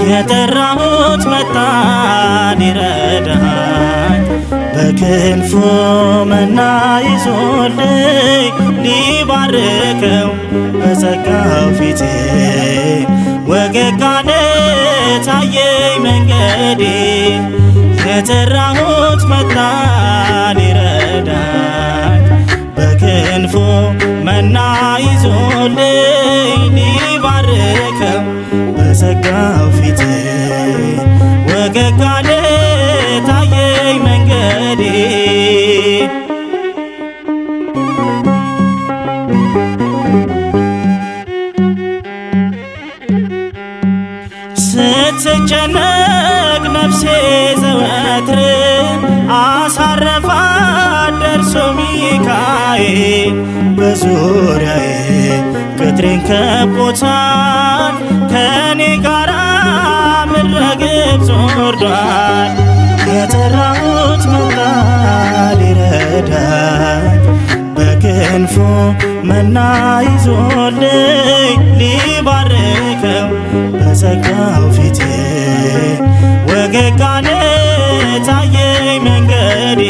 የጠራሁት መጣ ሊረዳኝ በክንፉ መና ይዞልኝ ሊባርከው በጸጋው ፊቴ ወገግ አለ ታየኝ መንገዴ። የጠራሁት መጣ ሊረዳኝ በክንፉ መና ይዞልኝ ሊባርከው በጸጋው ፊቴ ወገግ አለ ታየኝ መንገዴ። ስትጨነቅ ነፍሴ ዘወትር አሳረፋት ደርሶ ሚካኤል። በዙሪያዬ ቅጥሬን ከቦታል ከኔ ጋራ ምድረ ግብፅ ወርዷል። የጠራሁት መጣ ሊረዳኝ በክንፉ መና ይዞልኝ ሊባርከው በጸጋው ፊቴ ወገግ አለ ታየኝ መንገዴ።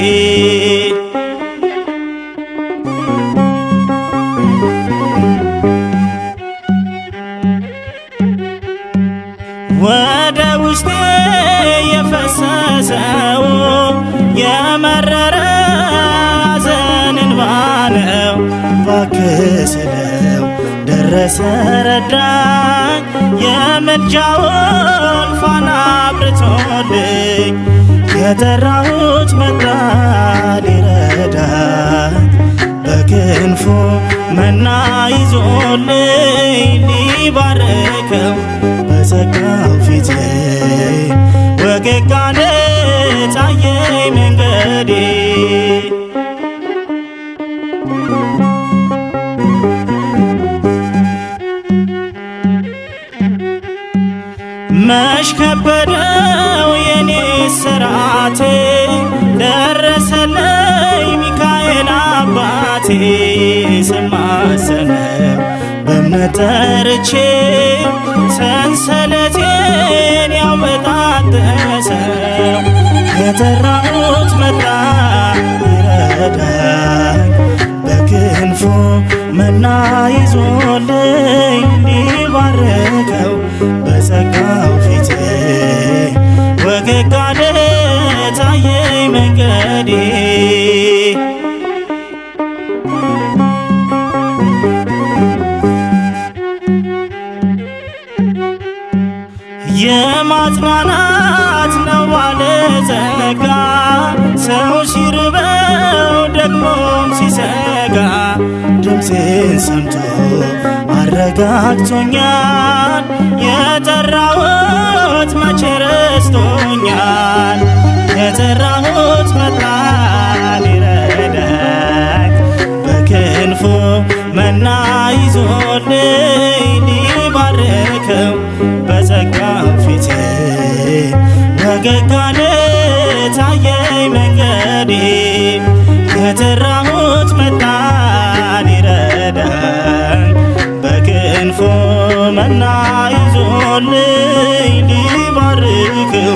ወደ ውስጤ የፈሰሰው የመረረ ሐዘን እንባ ነው። እባክህ ስለው ደረሰ ረዳኝ የምልጃውን ፋና አብርቶልኝ። የጠራሁት መጣ ሊረዳኝ በክንፉ መና ይዞልኝ ሊባርከው በጸጋው ፊቴ ወገግ አለ ታየኝ መንገዴ። መች ከበደው የኔ ስራቴ ደረሰልኝ ሚካኤል አባቴ። ስማጸነው በእምነት ጠርቼ ሰንሰለቴን ያበጣጠሰው። የጠራሁት መጣ ሊረዳኝ በክንፉ መና ይዞልኝ ሊባርከው በጸጋው ፊቴ ወገግ አለ ታየኝ መንገዴ። የማጽናናት ነው ባለጸጋ ሰው ሲርበው ደግሞም ሲሰጋ። ድምፄን ሰምቶ አረጋግቶኛል የጠራሁት መቼ ረስቶኛል። የጠራሁት መጣ ሊረዳኝ በክንፉ መና ይዞልኝ ሊባርከው በጸጋው ፊቴ ወገግ አለ ታየኝ መንገዴ። የጠራሁት መጣ ሊረዳኝ በክንፉ መና ይዞልኝ ሊባርከው